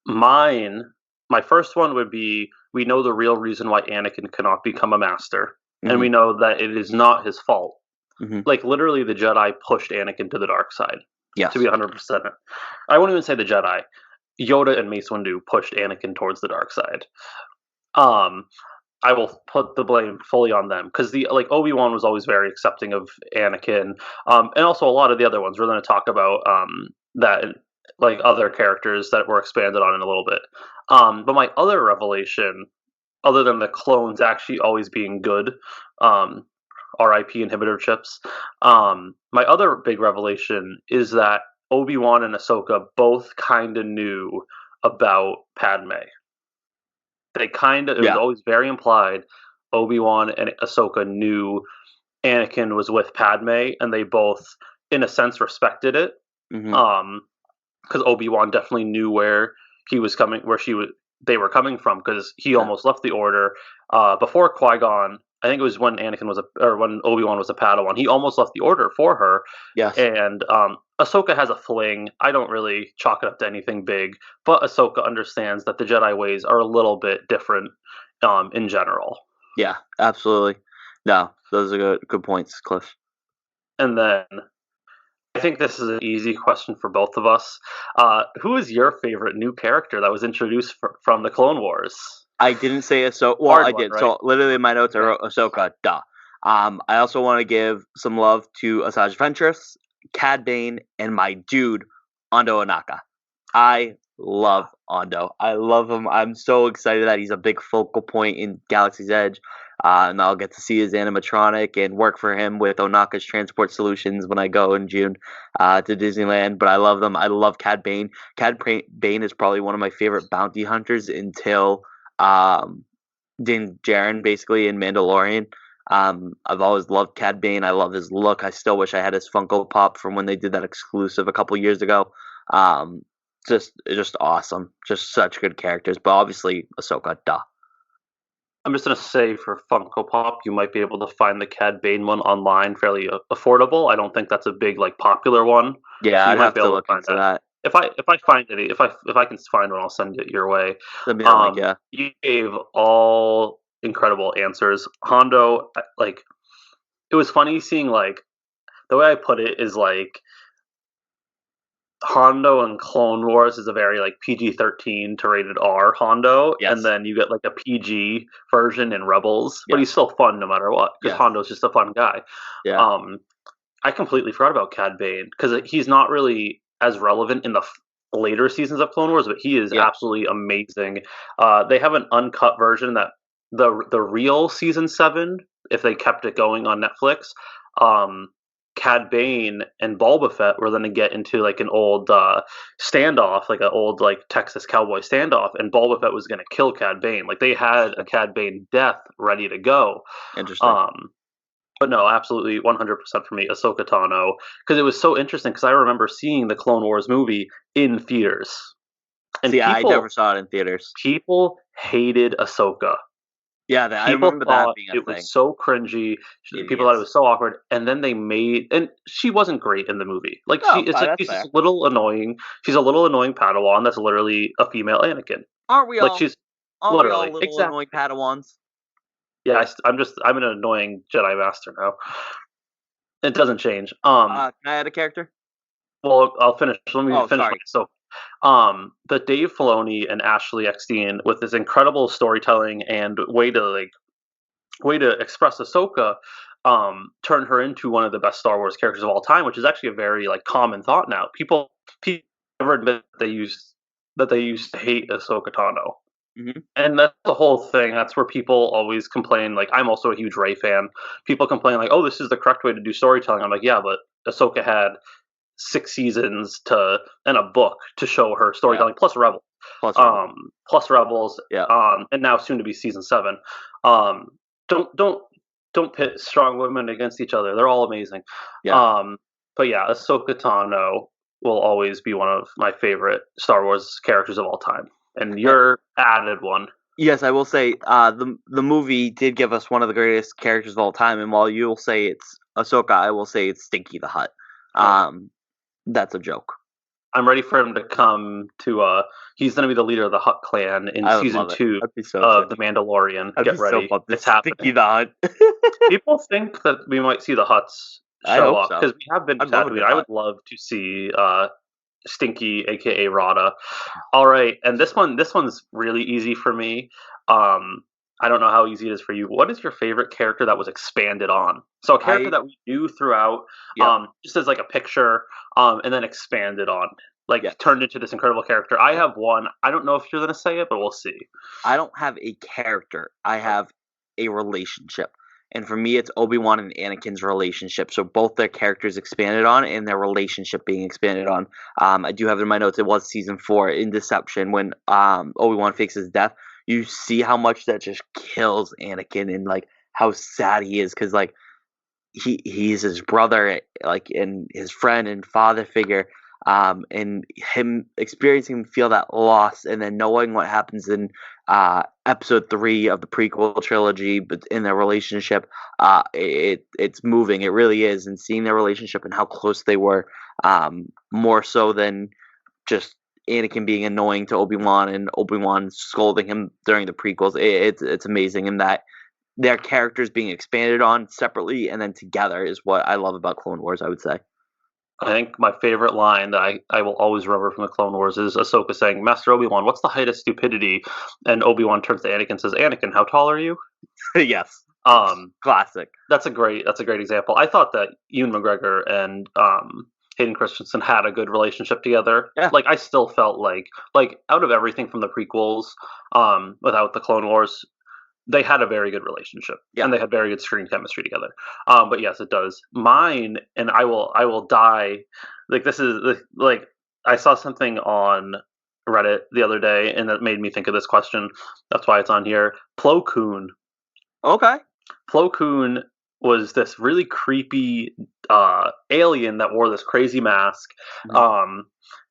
My first one would be, we know the real reason why Anakin cannot become a master, and we know that it is not his fault. Like, literally, the Jedi pushed Anakin to the dark side. Yes. To be 100%. I won't even say the Jedi. Yoda and Mace Windu pushed Anakin towards the dark side. I will put the blame fully on them, because Obi-Wan was always very accepting of Anakin, and also a lot of the other ones. We're going to talk about that, like other characters that were expanded on in a little bit. But my other revelation, other than the clones actually always being good, RIP inhibitor chips, my other big revelation is that Obi-Wan and Ahsoka both kind of knew about Padme. It was always very implied Obi-Wan and Ahsoka knew Anakin was with Padme, and they both, in a sense, respected it. Hmm. Because Obi-Wan definitely knew where he was coming, where they were coming from, because he Yeah. almost left the Order before Qui-Gon. I think it was when when Obi-Wan was a Padawan. He almost left the Order for her, Yes. and Ahsoka has a fling. I don't really chalk it up to anything big, but Ahsoka understands that the Jedi ways are a little bit different in general. Yeah. Absolutely. No, those are good points, Cliff. And then I think this is an easy question for both of us. Who is your favorite new character that was introduced from the Clone Wars? I didn't say Ahsoka. Well, Hard I one, did. right? So literally in my notes, I Yeah. wrote Ahsoka. Duh. I also want to give some love to Asajj Ventress, Cad Bane, and my dude Hondo Ohnaka. I love Hondo. I love him. I'm so excited that he's a big focal point in Galaxy's Edge. And I'll get to see his animatronic and work for him with Onaka's transport solutions when I go in June to Disneyland. But I love them. I love Cad Bane. Bane is probably one of my favorite bounty hunters until Din Djarin, basically in Mandalorian. I've always loved Cad Bane. I love his look. I still wish I had his Funko Pop from when they did that exclusive a couple years ago. Um, just awesome. Just such good characters. But obviously, Ahsoka, duh. I'm just gonna say for Funko Pop, you might be able to find the Cad Bane one online fairly affordable. I don't think that's a big popular one, Yeah, so you I'd might have be to able to look find into that. that. If I find it, if I can find one, I'll send it your way. Send me that link. Yeah. You gave all incredible answers. Hondo, it was funny seeing the way I put it is Hondo in Clone Wars is a very PG-13 to rated R Hondo, and Yes. then you get a PG version in Rebels, but he's Yes. still fun no matter what because Yes. Hondo's just a fun guy. Yeah. Um, I completely forgot about Cad Bane because he's not really as relevant in the later seasons of Clone Wars, but he is Yeah. absolutely amazing. They have an uncut version that the real season 7, if they kept it going on Netflix, um, Cad Bane and Boba Fett were going to get into an old standoff, like an old Texas cowboy standoff, and Boba Fett was going to kill Cad Bane. Like they had a Cad Bane death ready to go. Interesting. Um, but no, absolutely 100% for me, Ahsoka Tano, because it was so interesting. Because I remember seeing the Clone Wars movie in theaters, and See, I never saw it in theaters. people hated Ahsoka. Yeah, I People remember that thought being a it thing. was so cringy. People thought it Idiots. was so awkward, and then they made, and she wasn't great in the movie. No, that's She's just fair. a little annoying. She's a little annoying Padawan. That's literally a female Anakin. Aren't we all? She's Aren't we all literally little exactly. annoying Padawans? Yeah, I'm an annoying Jedi Master now. It doesn't change. Can I add a character? Well, I'll finish. Let me Oh, finish sorry. but Dave Filoni and Ashley Eckstein, with this incredible storytelling and way to express Ahsoka, turn her into one of the best Star Wars characters of all time, which is actually a very common thought now. People never admit that they used to hate Ahsoka Tano, Hmm. and that's the whole thing. That's where people always complain. I'm also a huge Rey fan. People complain "Oh, this is the correct way to do storytelling." I'm like, yeah, but Ahsoka had 6 seasons to and a book to show her Yeah. storytelling plus Rebels, Plus Rebel. plus Rebels, Yeah. and now soon to be season 7. Um, don't pit strong women against each other. They're all amazing. Yeah. But yeah, Ahsoka Tano will always be one of my favorite Star Wars characters of all time, and your added one. Yes, I will say the movie did give us one of the greatest characters of all time, and while you'll say it's Ahsoka, I will say it's Stinky the Hut. That's a joke. I'm ready for him to come to. He's going to be the leader of the Hut clan in I would season love it. 2 I'd be so of sick. The Mandalorian. I'd Get be so ready, pumped. it's Stinky happening. the Hut. People think that we might see the Huts I show hope up so. because we have been to I'd love a Tatooine. good I would Hut. love to see Stinky, aka Rada. All right, and this one's really easy for me. I don't know how easy it is for you. What is your favorite character that was expanded on? So a character that we knew throughout, Yeah. just as a picture, and then expanded on, Yeah. turned into this incredible character. I have one. I don't know if you're gonna say it, but we'll see. I don't have a character. I have a relationship. And for me, it's Obi-Wan and Anakin's relationship. So both their characters expanded on and their relationship being expanded on. I do have it in my notes. It was season 4 in Deception when Obi-Wan fakes his death. You see how much that just kills Anakin and how sad he is because he's his brother, like, and his friend and father figure, and him experiencing him feel that loss, and then knowing what happens in episode 3 of the prequel trilogy, but in their relationship, it's moving. It really is, and seeing their relationship and how close they were, more so than just Anakin being annoying to Obi-Wan and Obi-Wan scolding him during the prequels. It's amazing, in that their characters being expanded on separately and then together is what I love about Clone Wars, I would say. I think my favorite line that I will always remember from the Clone Wars is Ahsoka saying, "Master Obi-Wan, what's the height of stupidity?" And Obi-Wan turns to Anakin and says, "Anakin, how tall are you?" Yes. Um, Classic. that's a great example. I thought that Ewan McGregor and Hayden Christensen had a good relationship together. Yeah. Like I still felt like out of everything from the prequels, without the Clone Wars, they had a very good relationship, Yeah. and they had very good screen chemistry together. But yes, it does. Mine, and I will die. Like this is like I saw something on Reddit the other day, and that made me think of this question. That's why it's on here. Plo Koon. Okay. Plo Koon was this really creepy alien that wore this crazy mask, Mhm.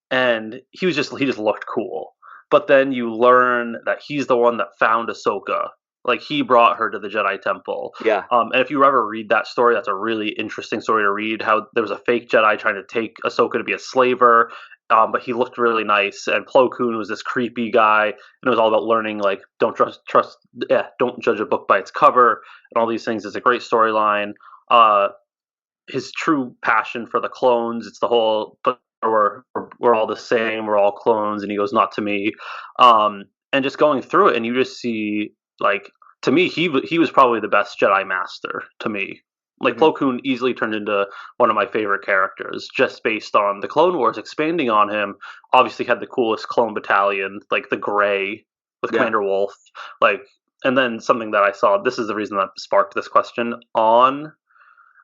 and he just looked cool. But then you learn that he's the one that found Ahsoka. Like he brought her to the Jedi Temple. Yeah. And if you ever read that story, that's a really interesting story to read. How there was a fake Jedi trying to take Ahsoka to be a slaver, but he looked really nice. And Plo Koon was this creepy guy, and it was all about learning like don't judge a book by its cover, and all these things. It's a great storyline. Uh, his true passion for the clones. It's the whole, but we're all the same. We're all clones, and he goes, not to me. And just going through it, and you just see like to me, he was probably the best Jedi Master to me. Like Mhm. Plo Koon easily turned into one of my favorite characters just based on the Clone Wars expanding on him. Obviously, had the coolest clone battalion, like the Gray with Yeah. Commander Wolf, like. And then something that I saw. This is the reason that sparked this question on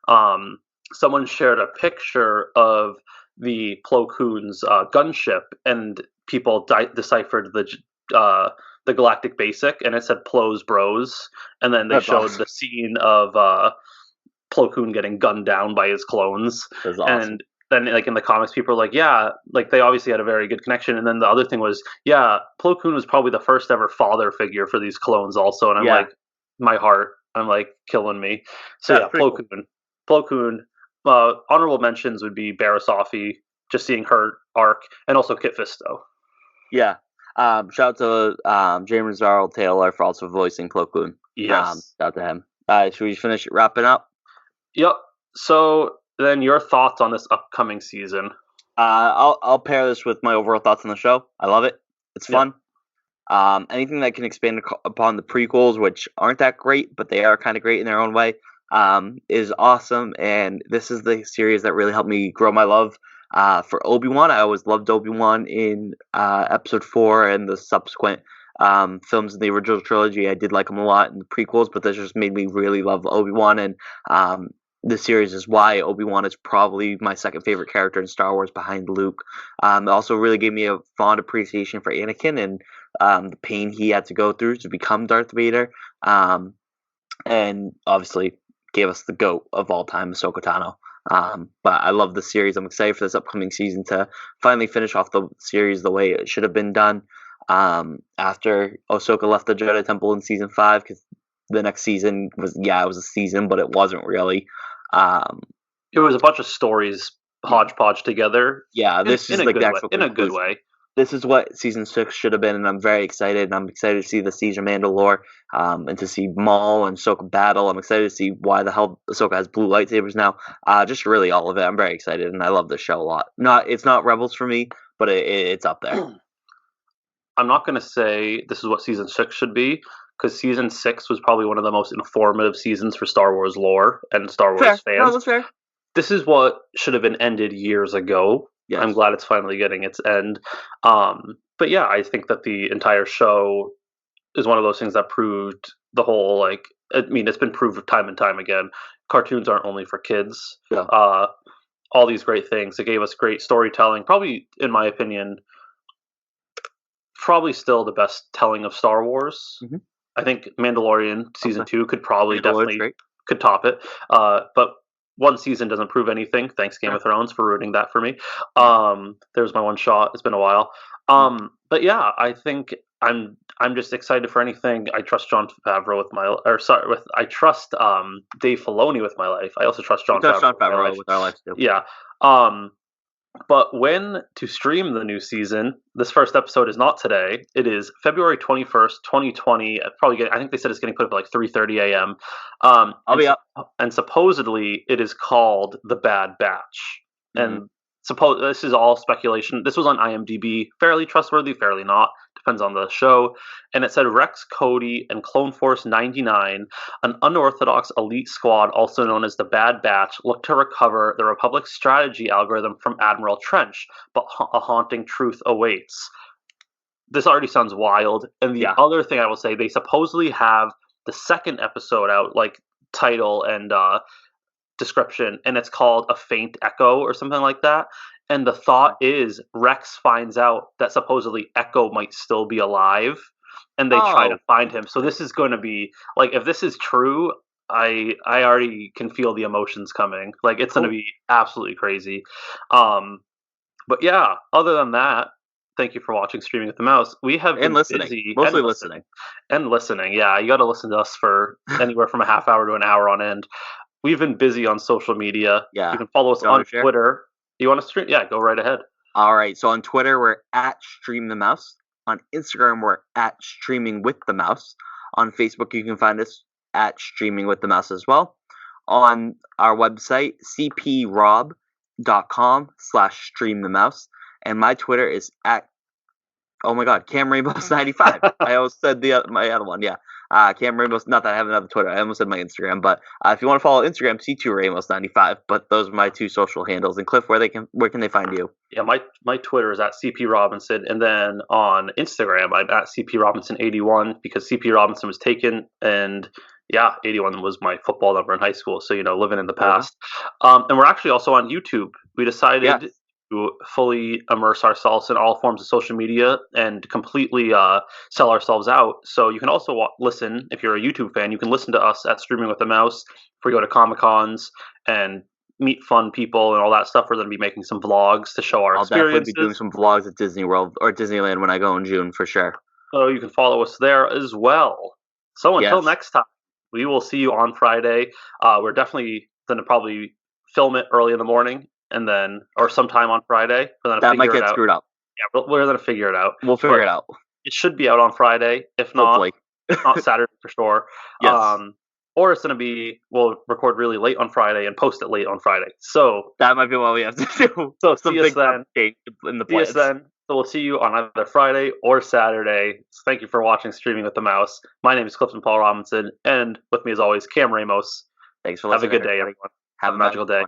um, someone shared a picture of the Plo Koon's gunship, and people deciphered the Galactic Basic, and it said Plo's Bros, and then they That's showed awesome. the scene of Plo Koon getting gunned down by his clones, That's awesome. and then like in the comics, people are like, yeah, like they obviously had a very good connection, and then the other thing was, yeah, Plo Koon was probably the first ever father figure for these clones, also, and I'm Yeah. like, my heart, I'm like killing me. So That's yeah, pretty cool. Plo Koon. Honorable mentions would be Barasafi, just seeing her arc, and also Kit Fisto. Yeah. Shout out to James Earl Taylor for also voicing Plo Koon. Yes. Shout out to him. Should we finish wrapping up? Yep. So then, your thoughts on this upcoming season? I'll pair this with my overall thoughts on the show. I love it. It's Yep. fun. Anything that can expand upon the prequels, which aren't that great, but they are kind of great in their own way, is awesome. And this is the series that really helped me grow my love for Obi-Wan. I always loved Obi-Wan in Episode 4 and the subsequent films in the original trilogy. I did like him a lot in the prequels, but this just made me really love Obi-Wan. And the series is why Obi-Wan is probably my second favorite character in Star Wars behind Luke. It also really gave me a fond appreciation for Anakin and the pain he had to go through to become Darth Vader, and obviously gave us the GOAT of all time, Ahsoka Tano. But I love the series. I'm excited for this upcoming season to finally finish off the series the way it should have been done. After Ahsoka left the Jedi Temple in season 5, because the next season was, yeah, it was a season, but it wasn't really. Um, It was a bunch of stories hodgepodge together yeah, this in is a like the good way. actual In a good conclusion. way. This is what season 6 should have been, and I'm very excited. And I'm excited to see the Siege of Mandalore, and to see Maul and Ahsoka battle. I'm excited to see why the hell Ahsoka has blue lightsabers now. Just really all of it. I'm very excited, and I love this show a lot. It's not Rebels for me, but it's up there. I'm not going to say this is what season 6 should be, because season 6 was probably one of the most informative seasons for Star Wars lore and Star Wars Fair, no, fans. that's fair. This is what should have been ended years ago. Yes. I'm glad it's finally getting its end. But yeah, I think that the entire show is one of those things that proved the whole, like, I mean, it's been proved time and time again. Cartoons aren't only for kids. Yeah. All these great things. It gave us great storytelling. Probably, in my opinion, probably still the best telling of Star Wars. Mhm. I think Mandalorian season Okay. 2 could probably Mandalorian's definitely great. could top it. But one season doesn't prove anything. Thanks, Game of Thrones, for ruining that for me. There's my one shot. It's been a while. But yeah, I think I'm just excited for anything. I trust Jon Favreau with my, or sorry, with I trust Dave Filoni with my life. I also trust Jon Favreau, Jon with my Favreau life. with our lives too. Yeah. But when to stream the new season, this first episode is not today. It is February 21st, 2020. I think they said it's getting put up at like 3:30 a.m. I'll be up. And supposedly it is called The Bad Batch. And this is all speculation. This was on IMDb. Fairly trustworthy, fairly not. Depends on the show. And it said Rex Cody and Clone Force 99, an unorthodox elite squad, also known as the Bad Batch, look to recover the Republic's strategy algorithm from Admiral Trench, but a haunting truth awaits. This already sounds wild. And the other thing I will say, they supposedly have the second episode out, like title and description, and it's called A Faint Echo or something like that. And the thought is Rex finds out that supposedly Echo might still be alive, and they try to find him. So this is going to be like, if this is true, I already can feel the emotions coming. Like, it's going to be absolutely crazy. But yeah, other than that, thank you for watching Streaming with the Mouse. We have been busy, mostly listening. And listening. Yeah, you got to listen to us for anywhere from a half hour to an hour on end. We've been busy on social media. Yeah. You can follow us on Twitter. You want to stream? Yeah, go right ahead. All right. So on Twitter, we're at Stream the Mouse. On Instagram, we're at Streaming with the Mouse. On Facebook, you can find us at Streaming with the Mouse as well. On our website, cprob.com/stream the mouse. And my Twitter is at, oh my God, Cam Rainbows 95. I almost said my other one. Yeah. Cam Ramos, not that I have another Twitter. I almost said my Instagram, but if you want to follow Instagram, C2 Ramos95. But those are my two social handles. And Cliff, where can they find you? Yeah, my Twitter is at CP Robinson, and then on Instagram I'm at CP Robinson81 because CP Robinson was taken, and yeah, 81 was my football number in high school. So living in the past. And we're actually also on YouTube. We decided to fully immerse ourselves in all forms of social media and completely sell ourselves out. So you can also listen, if you're a YouTube fan, you can listen to us at Streaming with the Mouse. If we go to Comic-Cons and meet fun people and all that stuff, we're going to be making some vlogs to show our experiences. I'll definitely be doing some vlogs at Disney World or Disneyland when I go in June for sure. So you can follow us there as well. So until next time, we will see you on Friday. We're definitely going to probably film it early in the morning. And then, or sometime on Friday. That might get screwed up. Yeah, we're going to figure it out. We'll figure it out. It should be out on Friday. If not, not Saturday for sure. Yes. Or it's going to be, we'll record really late on Friday and post it late on Friday. So that might be what we have to do. So see us then. In the plans. See us then. So we'll see you on either Friday or Saturday. So thank you for watching Streaming with the Mouse. My name is Clifton Paul Robinson. And with me as always, Cam Ramos. Thanks for listening. Have a good day, everyone. Have a magical day.